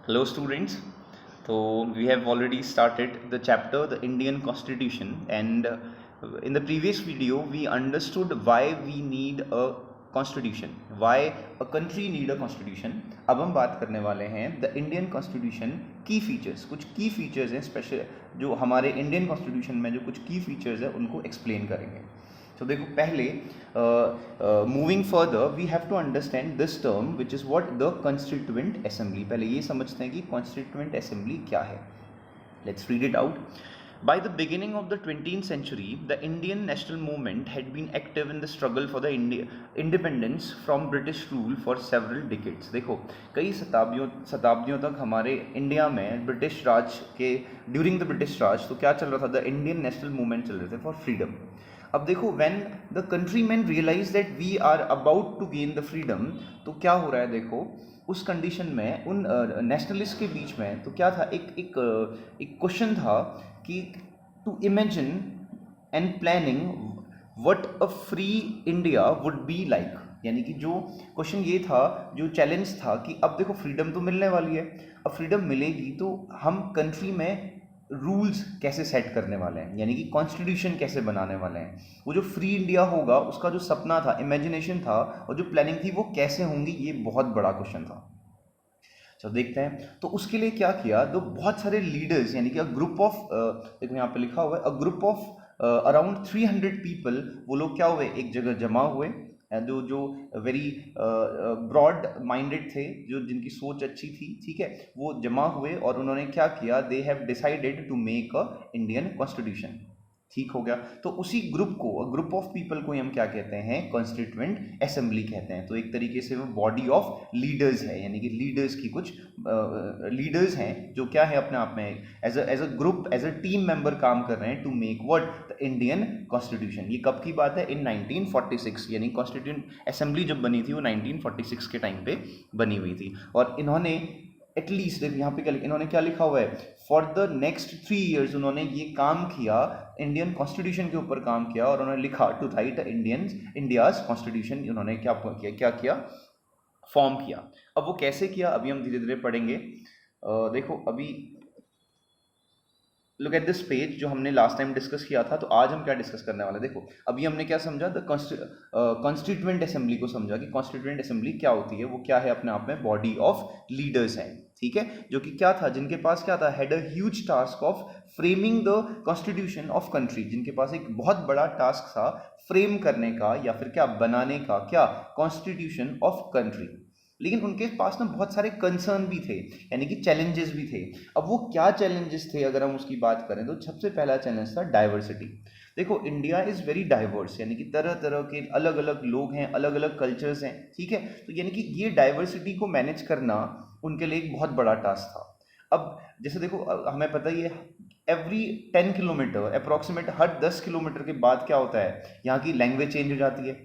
Hello, students. So, we have already started the chapter, the Indian Constitution, and in the previous video, we understood why we need a constitution, why a country need a constitution. अब हम बात करने वाले हैं the Indian constitution की features, कुछ की features हैं स्पेशल जो हमारे इंडियन कॉन्स्टिट्यूशन में जो कुछ की फीचर्स है उनको एक्सप्लेन करेंगे. तो देखो पहले moving further we have to understand this term which is what the constituent assembly. पहले ये समझते हैं कि कॉन्स्टिट्यूएंट असेंबली क्या है. Let's read it out. By the beginning of the 20th century, the Indian national movement had been active in the struggle for the independence from British rule for several decades. देखो कई शताब्दियों तक हमारे India में British राज के during the British राज तो क्या चल रहा था, द इंडियन नेशनल मूवमेंट चल रहे थे फॉर फ्रीडम. अब देखो when the country man realise that we are about to gain the freedom, तो क्या हो रहा है देखो उस कंडीशन में उन नेशनलिस्ट के बीच में तो क्या था, एक क्वेश्चन था कि to imagine and planning what a free India would be like. यानी कि जो क्वेश्चन ये था, जो चैलेंज था कि अब देखो फ्रीडम तो मिलने वाली है, अब फ्रीडम मिलेगी तो हम कंट्री में रूल्स कैसे सेट करने वाले हैं, यानी कि कॉन्स्टिट्यूशन कैसे बनाने वाले हैं. वो जो फ्री इंडिया होगा उसका जो सपना था, इमेजिनेशन था और जो प्लानिंग थी वो कैसे होंगी, ये बहुत बड़ा क्वेश्चन था. चलो देखते हैं. तो उसके लिए क्या किया, तो बहुत सारे लीडर्स यानी कि अ ग्रुप ऑफ, देखो यहाँ पे लिखा हुआ है a group of around 300 people, वो लोग क्या हुए एक जगह जमा हुए, जो जो वेरी ब्रॉड माइंडेड थे, जो जिनकी सोच अच्छी थी, ठीक है, वो जमा हुए और उन्होंने क्या किया, they have decided to make a Indian constitution. ठीक हो गया. तो उसी ग्रुप को, ग्रुप ऑफ पीपल को हम क्या कहते हैं, कॉन्स्टिट्यूएंट असेंबली कहते हैं. तो एक तरीके से वो बॉडी ऑफ लीडर्स है, यानी कि लीडर्स की कुछ लीडर्स हैं जो क्या है अपने आप में as a group, as a team member काम कर रहे हैं to make what, the Indian constitution. ये कब की बात है, इन 1946, यानी कॉन्स्टिट्यूएंट असेंबली जब बनी थी वो 1946 के टाइम पे बनी हुई थी. और इन्होंने एटलीस्ट यहाँ पे इन्होंने क्या लिखा हुआ है, फॉर द नेक्स्ट 3 years उन्होंने ये काम किया, इंडियन कॉन्स्टिट्यूशन के ऊपर काम किया और उन्होंने लिखा टू राइट इंडियाज कॉन्स्टिट्यूशन. उन्होंने क्या किया, फॉर्म किया. अब वो कैसे किया अभी हम धीरे धीरे पढ़ेंगे. देखो अभी लुक एट दिस पेज जो हमने लास्ट टाइम डिस्कस किया था. तो आज हम क्या डिस्कस करने वाले हैं, देखो अभी हमने क्या समझा, द कॉन्स्टिट्यूएंट असेंबली को समझा कि कॉन्स्टिट्यूएंट असेंबली क्या होती है. वो क्या है, अपने आप में बॉडी ऑफ लीडर्स हैं, ठीक है, जो कि क्या था, जिनके पास क्या था, had a huge task of framing the constitution of country. जिनके पास एक बहुत बड़ा टास्क था फ्रेम करने का या फिर क्या बनाने का, क्या, कॉन्स्टिट्यूशन ऑफ कंट्री. लेकिन उनके पास ना बहुत सारे कंसर्न भी थे, यानी कि चैलेंजेस भी थे. अब वो क्या चैलेंजेस थे अगर हम उसकी बात करें तो सबसे पहला चैलेंज था डाइवर्सिटी. देखो इंडिया इज़ वेरी डाइवर्स, यानी कि तरह तरह के अलग अलग लोग हैं, अलग अलग कल्चर्स हैं, ठीक है. तो यानी कि ये डाइवर्सिटी को मैनेज करना उनके लिए एक बहुत बड़ा टास्क था. अब जैसे देखो हमें पता ही है, एवरी 10 किलोमीटर अप्रॉक्सीमेट, हर 10 किलोमीटर के बाद क्या होता है, यहाँ की लैंग्वेज चेंज हो जाती है.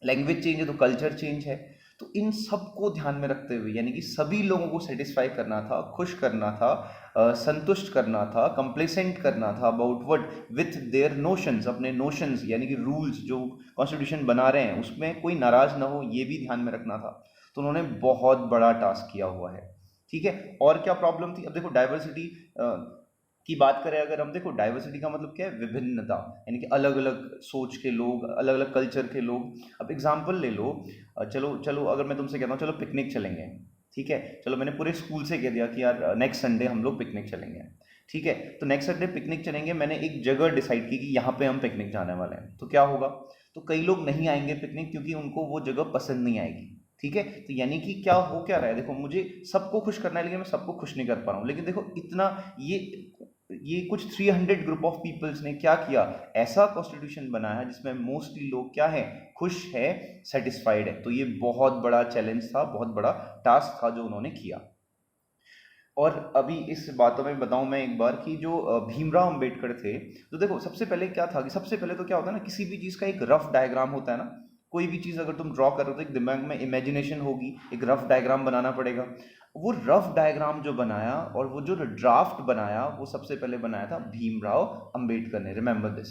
लैंग्वेज चेंज है तो कल्चर चेंज है. तो इन सबको ध्यान में रखते हुए, यानी कि सभी लोगों को सेटिस्फाई करना था, खुश करना था, संतुष्ट करना था, कंप्लेसेंट करना था about what, with their notions, अपने नोशंस यानी कि रूल्स जो कॉन्स्टिट्यूशन बना रहे हैं उसमें कोई नाराज ना हो, ये भी ध्यान में रखना था. तो उन्होंने बहुत बड़ा टास्क किया हुआ है, ठीक है. और क्या प्रॉब्लम थी, अब देखो डाइवर्सिटी की बात करें अगर हम, देखो डाइवर्सिटी का मतलब क्या है, विभिन्नता, यानी कि अलग अलग सोच के लोग, अलग अलग कल्चर के लोग. अब एग्जांपल ले लो, चलो चलो अगर मैं तुमसे कहता हूँ चलो पिकनिक चलेंगे, ठीक है, चलो मैंने पूरे स्कूल से कह दिया कि यार नेक्स्ट संडे हम लोग पिकनिक चलेंगे, ठीक है. तो नेक्स्ट संडे पिकनिक चलेंगे, मैंने एक जगह डिसाइड की कि यहाँ पे हम पिकनिक जाने वाले हैं. तो क्या होगा, तो कई लोग नहीं आएंगे पिकनिक क्योंकि उनको वो जगह पसंद नहीं आएगी, ठीक है. तो यानी कि क्या हो क्या रहा है, देखो मुझे सबको खुश करना है लेकिन मैं सबको खुश नहीं कर पा रहा हूँ. लेकिन देखो इतना ये कुछ 300 ग्रुप ऑफ पीपल्स ने क्या किया, ऐसा कॉन्स्टिट्यूशन बनाया जिसमें मोस्टली लोग क्या है, खुश है, सेटिस्फाइड है. तो ये बहुत बड़ा चैलेंज था, बहुत बड़ा टास्क था जो उन्होंने किया. और अभी इस बातों में बताऊं मैं एक बार कि जो भीमराव अंबेडकर थे, तो देखो सबसे पहले क्या था कि सबसे पहले तो क्या होता है ना, किसी भी चीज़ का एक रफ डायग्राम होता है ना. कोई भी चीज़ अगर तुम ड्रॉ कर रहे हो तो एक दिमाग में इमेजिनेशन होगी, एक रफ डायग्राम बनाना पड़ेगा. वो रफ डायग्राम जो बनाया और वो जो ड्राफ्ट बनाया वो सबसे पहले बनाया था भीमराव अंबेडकर ने. Remember this,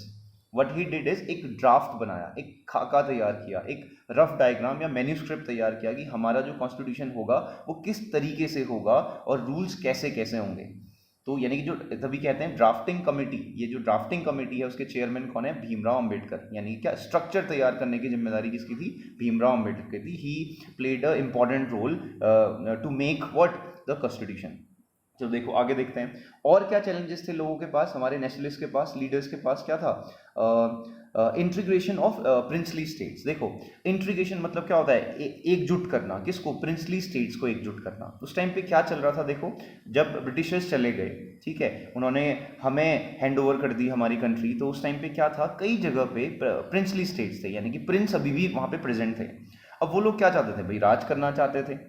what he did is, एक ड्राफ्ट बनाया, एक खाका तैयार किया, एक रफ डायग्राम या मैन्यूस्क्रिप्ट तैयार किया कि हमारा जो कॉन्स्टिट्यूशन होगा वो किस तरीके से होगा और रूल्स कैसे कैसे होंगे। तो यानी कि जो तभी कहते हैं ड्राफ्टिंग कमेटी, ये जो ड्राफ्टिंग कमेटी है उसके चेयरमैन कौन है, भीमराव अंबेडकर। यानी क्या स्ट्रक्चर तैयार करने की जिम्मेदारी किसकी थी, भीमराव अंबेडकर की थी। He played a important role to make what the constitution. तो देखो आगे देखते हैं और क्या चैलेंजेस थे लोगों के पास, हमारे नेशनलिस्ट के पास, लीडर्स के पास क्या था। Integration of princely states. देखो इंटीग्रेशन मतलब क्या होता है, एकजुट करना, किसको, प्रिंसली स्टेट्स को एकजुट करना। उस टाइम पे क्या चल रहा था, देखो जब ब्रिटिशर्स चले गए, ठीक है, उन्होंने हमें हैंड ओवर कर दी हमारी कंट्री, तो उस टाइम पे क्या था, कई जगह पे प्रिंसली स्टेट्स थे, यानी कि प्रिंस अभी भी वहाँ पे प्रेजेंट थे। अब वो लोग क्या चाहते थे भाई, राज करना चाहते थे,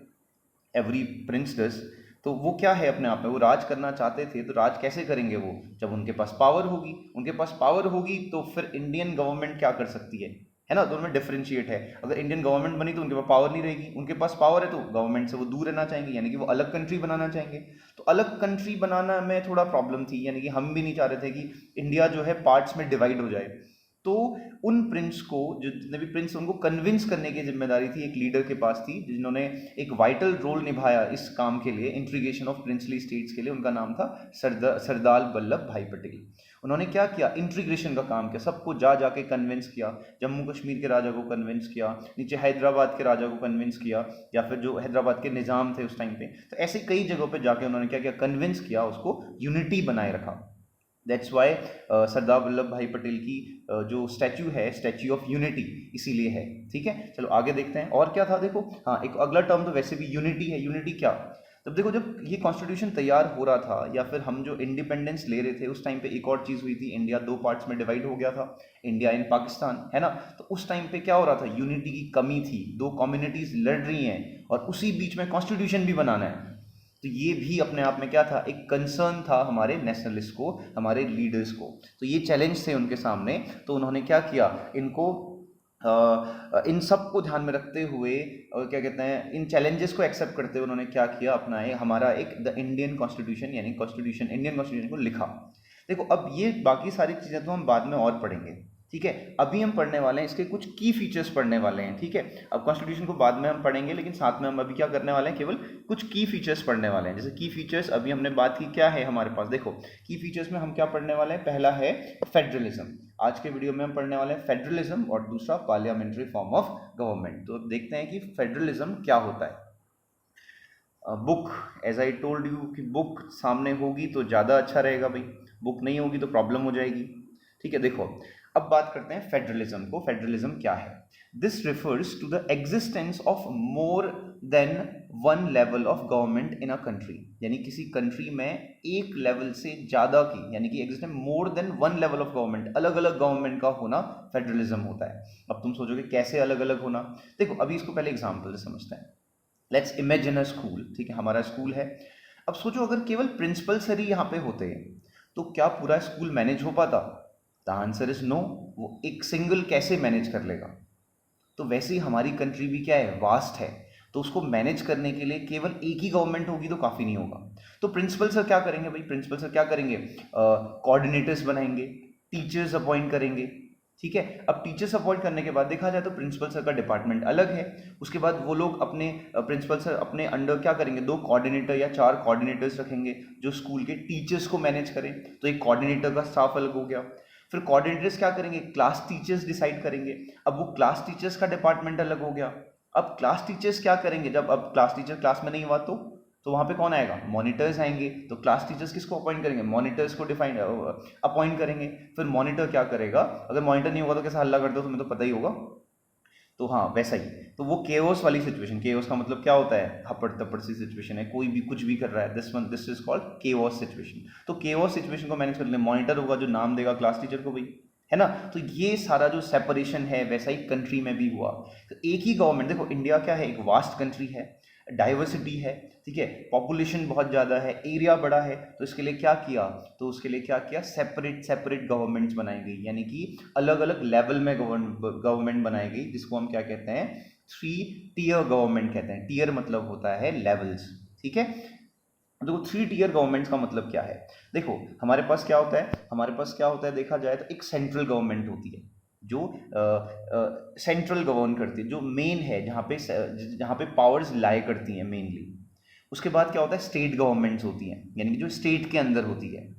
एवरी प्रिंस डज। तो वो क्या है अपने आप में, वो राज करना चाहते थे, तो राज कैसे करेंगे वो, जब उनके पास पावर होगी। उनके पास पावर होगी तो फिर इंडियन गवर्नमेंट क्या कर सकती है ना, दोनों में डिफरेंशिएट है। अगर इंडियन गवर्नमेंट बनी तो उनके पास पावर नहीं रहेगी, उनके पास पावर है तो गवर्नमेंट से वो दूर रहना चाहेंगे, यानी कि वो अलग कंट्री बनाना चाहेंगे। तो अलग कंट्री बनाना में थोड़ा प्रॉब्लम थी, यानी कि हम भी नहीं चाह रहे थे कि इंडिया जो है पार्ट्स में डिवाइड हो जाए। तो उन प्रिंस को, जो जितने भी प्रिंस, उनको कन्विंस करने की जिम्मेदारी थी एक लीडर के पास थी, जिन्होंने एक वाइटल रोल निभाया इस काम के लिए, इंटीग्रेशन ऑफ प्रिंसली स्टेट्स के लिए। उनका नाम था सरदार वल्लभ भाई पटेल। उन्होंने क्या किया, इंटीग्रेशन का काम किया, सबको जा जाके कन्विंस किया। जम्मू कश्मीर के राजा को कन्विंस किया, नीचे हैदराबाद के राजा को कन्विंस किया, या फिर जो हैदराबाद के निज़ाम थे उस टाइम पे, तो ऐसे कई जगहों पे जाके उन्होंने क्या किया, कन्विंस किया, उसको यूनिटी बनाए रखा। दैट्स वाई सरदार वल्लभ भाई पटेल की जो स्टैच्यू है, स्टैच्यू ऑफ यूनिटी, इसीलिए है। ठीक है, चलो आगे देखते हैं और क्या था। देखो हाँ, एक अगला टर्म तो वैसे भी यूनिटी है। यूनिटी क्या, तब देखो जब ये कॉन्स्टिट्यूशन तैयार हो रहा था, या फिर हम जो इंडिपेंडेंस ले रहे थे, उस टाइम पे एक और चीज़ हुई थी, इंडिया दो पार्ट्स में डिवाइड हो गया था, इंडिया इन पाकिस्तान, है ना। तो उस टाइम पे क्या हो रहा था, यूनिटी की कमी थी, दो कम्युनिटीज लड़ रही हैं और उसी बीच में कॉन्स्टिट्यूशन भी बनाना है। तो ये भी अपने आप में क्या था, एक कंसर्न था हमारे नेशनलिस्ट को, हमारे लीडर्स को। तो ये चैलेंज थे उनके सामने। तो उन्होंने क्या किया, इनको इन सब को ध्यान में रखते हुए, और क्या कहते हैं, इन चैलेंजेस को एक्सेप्ट करते हुए उन्होंने क्या किया, अपना हमारा एक द इंडियन कॉन्स्टिट्यूशन, यानी कॉन्स्टिट्यूशन, इंडियन कॉन्स्टिट्यूशन को लिखा। देखो अब ये बाकी सारी चीज़ें तो हम बाद में और पढ़ेंगे, ठीक है। अभी हम पढ़ने वाले हैं इसके कुछ की फीचर्स पढ़ने वाले हैं, ठीक है। अब कॉन्स्टिट्यूशन को बाद में हम पढ़ेंगे, लेकिन साथ में हम अभी क्या करने वाले हैं, केवल कुछ की फीचर्स पढ़ने वाले हैं। जैसे की फीचर्स अभी हमने बात की, क्या है हमारे पास, देखो की फीचर्स में हम क्या पढ़ने वाले हैं, पहला है फेडरलिज्म। आज के वीडियो में हम पढ़ने वाले हैं फेडरलिज्म, और दूसरा पार्लियामेंट्री फॉर्म ऑफ गवर्नमेंट। तो अब देखते हैं कि फेडरलिज्म क्या होता है। Book, as I told you कि बुक सामने होगी तो ज़्यादा अच्छा रहेगा भाई, बुक नहीं होगी तो प्रॉब्लम हो जाएगी, ठीक है। देखो अब बात करते हैं फेडरलिज्म को। फेडरलिज्म क्या है, this refers to the existence of more than one level of government in a country, यानी किसी कंट्री में एक लेवल से ज़्यादा की, यानी कि existence more than one level of government, अलग अलग गवर्नमेंट का होना फेडरलिज्म होता है। अब तुम सोचोगे कैसे अलग अलग होना, देखो अभी इसको पहले एग्जाम्पल से समझते हैं। लेट्स इमेजिन अ स्कूल, ठीक है, हमारा स्कूल है। अब सोचो अगर केवल प्रिंसिपल सर ही यहाँ पे होते तो क्या पूरा स्कूल मैनेज हो पाता? The answer is no. वो एक सिंगल कैसे मैनेज कर लेगा? तो वैसे ही हमारी कंट्री भी क्या है, वास्ट है, तो उसको मैनेज करने के लिए केवल एक ही गवर्नमेंट होगी तो काफ़ी नहीं होगा। तो प्रिंसिपल सर क्या करेंगे भाई, प्रिंसिपल सर क्या करेंगे, कोऑर्डिनेटर्स बनाएंगे, टीचर्स अपॉइंट करेंगे, ठीक है। अब टीचर्स अपॉइंट करने के बाद देखा जाए तो प्रिंसिपल सर का डिपार्टमेंट अलग है। उसके बाद वो लोग अपने प्रिंसिपल सर अपने अंडर क्या करेंगे, दो कोऑर्डिनेटर या चार कोऑर्डिनेटर्स रखेंगे जो स्कूल के टीचर्स को मैनेज करें। तो एक कोऑर्डिनेटर का स्टाफ अलग हो गया। फिर कोऑर्डिनेटर्स क्या करेंगे, क्लास टीचर्स डिसाइड करेंगे। अब वो क्लास टीचर्स का डिपार्टमेंट अलग हो गया। अब क्लास टीचर्स क्या करेंगे, जब अब क्लास टीचर क्लास में नहीं हुआ तो वहाँ पे कौन आएगा, मॉनिटर्स आएंगे। तो क्लास टीचर्स किसको अपॉइंट करेंगे, मॉनिटर्स को डिफाइन अपॉइंट करेंगे। फिर मॉनिटर क्या करेगा, अगर मॉनिटर नहीं होगा तो कैसा हल्ला करते हो तुम्हें तो पता ही होगा। तो हाँ वैसा ही, तो वो केओस वाली सिचुएशन, केओस का मतलब क्या होता है, हपड़ तपड़ सी सिचुएशन है, कोई भी कुछ भी कर रहा है, this is called chaos situation. तो केओस सिचुएशन को मैनेज करने मॉनिटर होगा जो नाम देगा क्लास टीचर को भाई, है ना। तो ये सारा जो सेपरेशन है वैसा ही कंट्री में भी हुआ। तो एक ही गवर्नमेंट, देखो इंडिया क्या है, एक वास्ट कंट्री है, डाइवर्सिटी है, ठीक है, पॉपुलेशन बहुत ज़्यादा है, एरिया बड़ा है। तो इसके लिए क्या किया, तो उसके लिए क्या किया, सेपरेट सेपरेट गवर्नमेंट्स बनाई गई, यानी कि अलग अलग लेवल में गवर्नमेंट बनाई गई, जिसको हम क्या कहते हैं, 3 टियर गवर्नमेंट कहते हैं। टियर मतलब होता है लेवल्स, ठीक है। देखो 3 टियर गवर्नमेंट्स का मतलब क्या है, देखो हमारे पास क्या होता है, हमारे पास क्या होता है देखा जाए तो एक सेंट्रल गवर्नमेंट होती है जो सेंट्रल गवर्न करती है, जो मेन है, जहाँ पे पावर्स लाई करती हैं मेनली। उसके बाद क्या होता है, स्टेट गवर्नमेंट्स होती हैं, यानी कि जो स्टेट के अंदर होती है।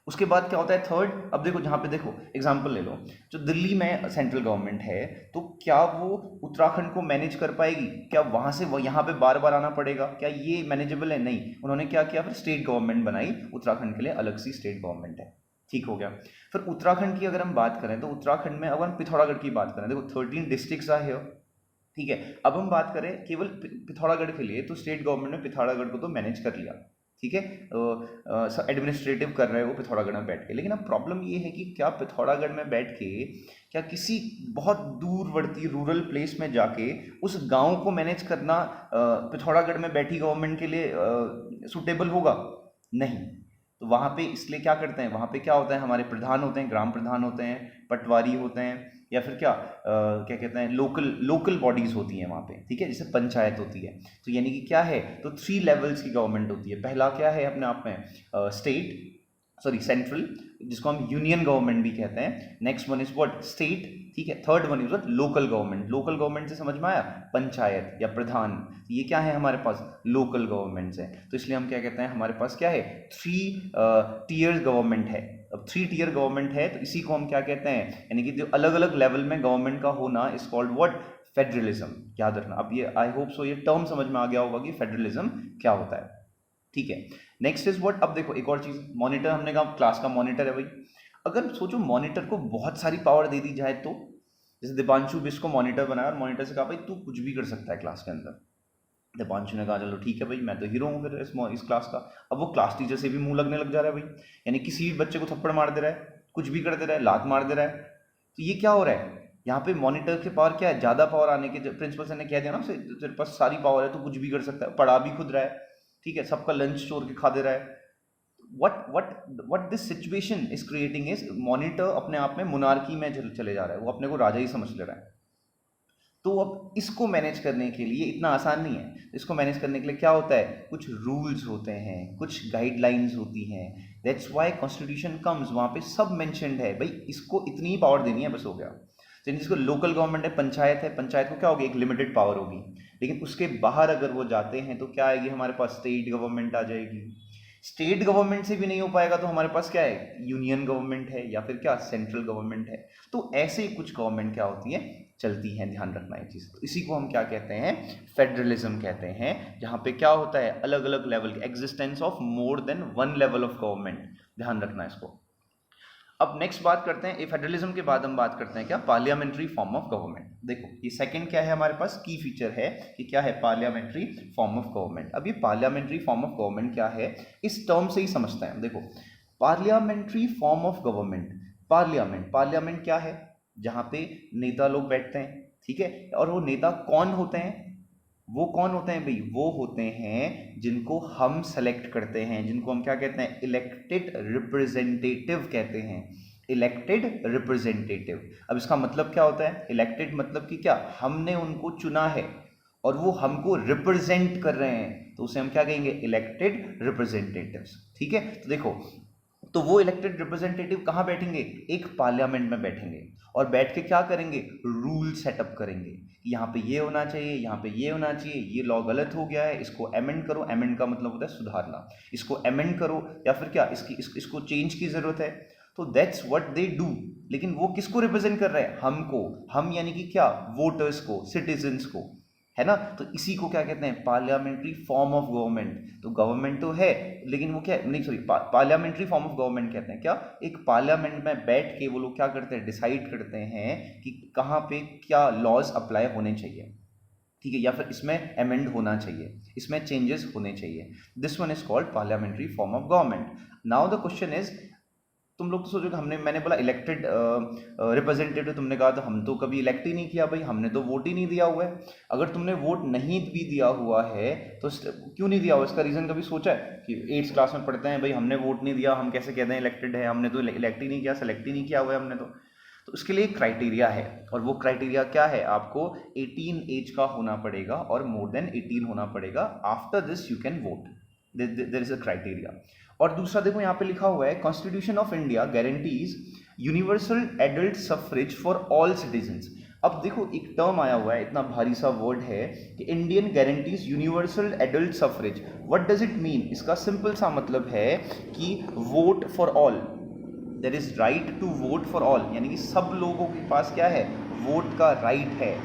उसके बाद क्या होता है थर्ड, अब देखो जहाँ पे देखो एग्जांपल ले लो, जो दिल्ली में सेंट्रल गवर्नमेंट है, तो क्या वो उत्तराखंड को मैनेज कर पाएगी? क्या वहाँ से यहाँ पे बार बार आना पड़ेगा? क्या ये मैनेजेबल है? नहीं। उन्होंने क्या किया, फिर स्टेट गवर्नमेंट बनाई, उत्तराखंड के लिए अलग सी स्टेट गवर्नमेंट है। ठीक हो गया। फिर उत्तराखंड की अगर हम बात करें, तो उत्तराखंड में अगर हम पिथौरागढ़ की बात करें, देखो 13 डिस्ट्रिक्ट्स आर हियर। ठीक है, अब हम बात करें केवल पिथौरागढ़ के लिए, तो स्टेट गवर्नमेंट ने पिथौरागढ़ को तो मैनेज कर लिया। ठीक है, एडमिनिस्ट्रेटिव कर रहे हो पिथौरागढ़ में बैठ के। लेकिन अब प्रॉब्लम ये है कि क्या पिथौरागढ़ में बैठ के क्या किसी बहुत दूरवर्ती रूरल प्लेस में जाके उस गांव को मैनेज करना पिथौरागढ़ में बैठी गवर्नमेंट के लिए सूटेबल होगा? नहीं। तो वहाँ पे इसलिए क्या करते हैं, वहाँ पे क्या होता है, हमारे प्रधान होते हैं, ग्राम प्रधान होते हैं, पटवारी होते हैं, या फिर क्या कहते हैं, लोकल बॉडीज होती हैं वहाँ पे। ठीक है, जैसे पंचायत होती है। तो यानी कि क्या है, तो 3 लेवल्स की गवर्नमेंट होती है। पहला क्या है अपने आप में, सेंट्रल, जिसको हम यूनियन गवर्नमेंट भी कहते हैं। Next one is what, state. ठीक है, third one is what, local government. Local government से समझ में आया, पंचायत या प्रधान। ये क्या है हमारे पास, लोकल गवर्नमेंट्स है। तो इसलिए हम क्या कहते हैं, हमारे पास क्या है, 3 टीयर गवर्नमेंट है। अब 3 टीयर गवर्नमेंट है, तो इसी को हम क्या कहते हैं, यानी कि जो अलग अलग लेवल में गवर्नमेंट का होना इज कॉल्ड व्हाट, फेडरलिज्म। याद रखना। अब ये आई होप सो ये टर्म समझ में आ गया होगा कि फेडरलिज्म क्या होता है। ठीक है, नेक्स्ट इज व्हाट, अब देखो एक और चीज, मॉनिटर। हमने कहा क्लास का मॉनिटर है भाई। अगर सोचो मॉनिटर को बहुत सारी पावर दे दी जाए तो, जैसे दीपांशु बिस्ट को मॉनिटर बनाया और मॉनिटर से कहा भाई तू कुछ भी कर सकता है क्लास के अंदर। दीपांशु ने कहा चलो ठीक है भाई, मैं तो हीरो हूँ फिर इस क्लास का। अब वो क्लास टीचर से भी मुंह लगने लग जा रहा है भाई, यानी किसी भी बच्चे को थप्पड़ मार दे रहा है, कुछ भी कर दे रहा है, लात मार दे रहा है। तो ये क्या हो रहा है यहाँ पे, मॉनिटर के पावर क्या है, ज्यादा पावर आने के, प्रिंसिपल सर ने कह दिया ना उसे, तेरे पास सारी पावर है, तो कुछ भी कर सकता है, पढ़ा भी खुद रहा है। ठीक है, सबका लंच चोर के खा दे रहा है। What this situation is creating is, monitor अपने आप में मोनार्की में चले जा रहा है, वो अपने को राजा ही समझ ले रहा है। तो अब इसको मैनेज करने के लिए इतना आसान नहीं है। इसको मैनेज करने के लिए क्या होता है, कुछ रूल्स होते हैं, कुछ गाइडलाइंस होती हैं। दैट्स व्हाई कॉन्स्टिट्यूशन कम्स, वहाँ पे सब मेंशन्ड है भाई, इसको इतनी ही पावर देनी है, बस हो गया। तो जिसको लोकल गवर्नमेंट है, पंचायत है, पंचायत को क्या होगी, एक लिमिटेड पावर होगी। लेकिन उसके बाहर अगर वो जाते हैं तो क्या आएगी, हमारे पास स्टेट गवर्नमेंट आ जाएगी। स्टेट गवर्नमेंट से भी नहीं हो पाएगा तो हमारे पास क्या है, यूनियन गवर्नमेंट है, या फिर क्या, सेंट्रल गवर्नमेंट है। तो ऐसे कुछ गवर्नमेंट क्या होती है, चलती हैं। ध्यान रखना है चीज़। तो इसी को हम क्या कहते हैं, फेडरलिज्म कहते हैं, जहाँ पे क्या होता है, अलग अलग लेवल के, existence of more then 1 level of government. ध्यान रखना है इसको। अब नेक्स्ट बात करते हैं, फेडरलिज्म के बाद हम बात करते हैं क्या, पार्लियामेंट्री फॉर्म ऑफ गवर्नमेंट। देखो ये सेकंड क्या है हमारे पास, की फीचर है कि क्या है, पार्लियामेंट्री फॉर्म ऑफ गवर्नमेंट। अब ये पार्लियामेंट्री फॉर्म ऑफ गवर्नमेंट क्या है, इस टर्म से ही समझते हैं। देखो parliamentary form of government, parliament क्या है, जहाँ पे नेता लोग बैठते हैं। ठीक है, और वो नेता कौन होते हैं, वो कौन होते हैं भाई, वो होते हैं जिनको हम सेलेक्ट करते हैं, जिनको हम क्या कहते हैं, इलेक्टेड रिप्रेजेंटेटिव कहते हैं। Elected representative. अब इसका मतलब क्या होता है, इलेक्टेड मतलब कि क्या, हमने उनको चुना है और वो हमको रिप्रेजेंट कर रहे हैं, तो उसे हम क्या कहेंगे, इलेक्टेड रिप्रेजेंटेटिव्स। ठीक है, तो देखो, तो वो इलेक्टेड रिप्रेजेंटेटिव कहाँ बैठेंगे, एक पार्लियामेंट में बैठेंगे, और बैठ के क्या करेंगे, रूल सेटअप करेंगे। यहाँ पे ये होना चाहिए, यहाँ पे ये होना चाहिए, ये लॉ गलत हो गया है, इसको अमेंड करो। अमेंड का मतलब होता है सुधारना। इसको अमेंड करो, या फिर क्या, इसको चेंज की जरूरत है। तो दैट्स व्हाट दे डू। लेकिन वो किसको रिप्रेजेंट कर रहे हैं, हमको। हम यानी कि क्या, वोटर्स को, सिटीजन्स को, है ना। तो इसी को क्या कहते हैं, पार्लियामेंट्री फॉर्म ऑफ गवर्नमेंट। तो गवर्नमेंट तो है, लेकिन वो क्या, नहीं sorry, parliamentary form of government कहते हैं क्या, एक पार्लियामेंट में बैठ के वो लोग क्या करते हैं, डिसाइड करते हैं कि कहाँ पे क्या लॉज अप्लाई होने चाहिए। ठीक है, या फिर इसमें अमेंड होना चाहिए, इसमें चेंजेस होने चाहिए। This one is called parliamentary form of government. Now the question is, तुम लोग तो सोचोगे मैंने बोला इलेक्टेड रिप्रेजेंटेटिव, तुमने कहा तो हम तो कभी इलेक्ट ही नहीं किया भाई, हमने तो वोट ही नहीं दिया हुआ है। अगर तुमने वोट नहीं भी दिया हुआ है तो क्यों नहीं दिया हुआ, इसका रीज़न कभी सोचा है कि 8th क्लास में पढ़ते हैं भाई, हमने वोट नहीं दिया, हम कैसे कहते हैं इलेक्टेड है, हमने तो इलेक्ट ही नहीं किया, सेलेक्ट ही नहीं किया हुआ है हमने तो उसके लिए क्राइटेरिया है, और वो क्राइटेरिया क्या है, आपको 18 एज का होना पड़ेगा और मोर देन 18 होना पड़ेगा। After this you can vote, there is a criteria. और दूसरा देखो यहाँ पे लिखा हुआ है, constitution of India guarantees universal adult suffrage for all citizens. अब देखो एक टर्म आया हुआ है, इतना भारी सा वर्ड है कि Indian guarantees universal adult suffrage. What does it mean? इसका सिंपल सा मतलब है कि vote for all, there is right to vote for all, यानी कि सब लोगों के पास क्या है, वोट का राइट है।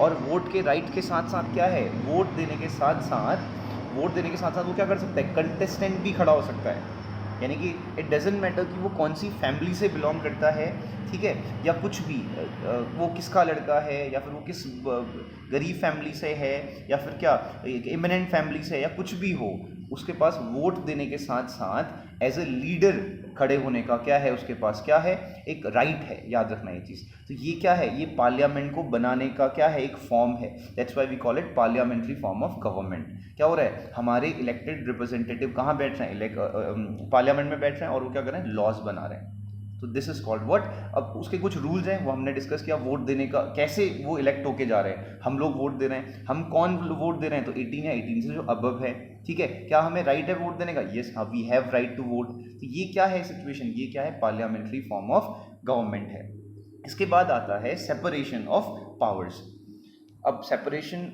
और वोट के राइट के साथ साथ क्या है, वोट देने के साथ साथ वो क्या कर सकता है, कंटेस्टेंट भी खड़ा हो सकता है। यानी कि इट डजेंट मैटर कि वो कौन सी फैमिली से बिलोंग करता है, ठीक है, या कुछ भी, वो किसका लड़का है, या फिर वो किस गरीब फैमिली से है, या फिर क्या एक इमिनेंट फैमिली से है, या कुछ भी हो, उसके पास वोट देने के साथ साथ एज ए लीडर खड़े होने का क्या है, उसके पास क्या है, एक राइट है। याद रखना ये चीज़। तो ये क्या है, ये पार्लियामेंट को बनाने का क्या है, एक फॉर्म है। That's why we call it parliamentary form of government. क्या हो रहा है, हमारे इलेक्टेड रिप्रेजेंटेटिव कहाँ बैठ रहे हैं, पार्लियामेंट में बैठ रहे हैं, और वो क्या कर रहे हैं, लॉज बना रहे हैं। तो दिस इज कॉल्ड व्हाट। अब उसके कुछ रूल्स हैं, वो हमने डिस्कस किया। वोट देने का कैसे वो इलेक्ट होके जा रहे हैं, हम लोग वोट दे रहे हैं, हम कौन वोट दे रहे हैं, तो 18 या 18 से जो अबव है, ठीक है। क्या हमें राइट है वोट देने का? Yes, we have right to vote. तो ये क्या है सिचुएशन, ये क्या है, पार्लियामेंट्री फॉर्म ऑफ गवर्नमेंट है। इसके बाद आता है सेपरेशन ऑफ पावर्स। अब सेपरेशन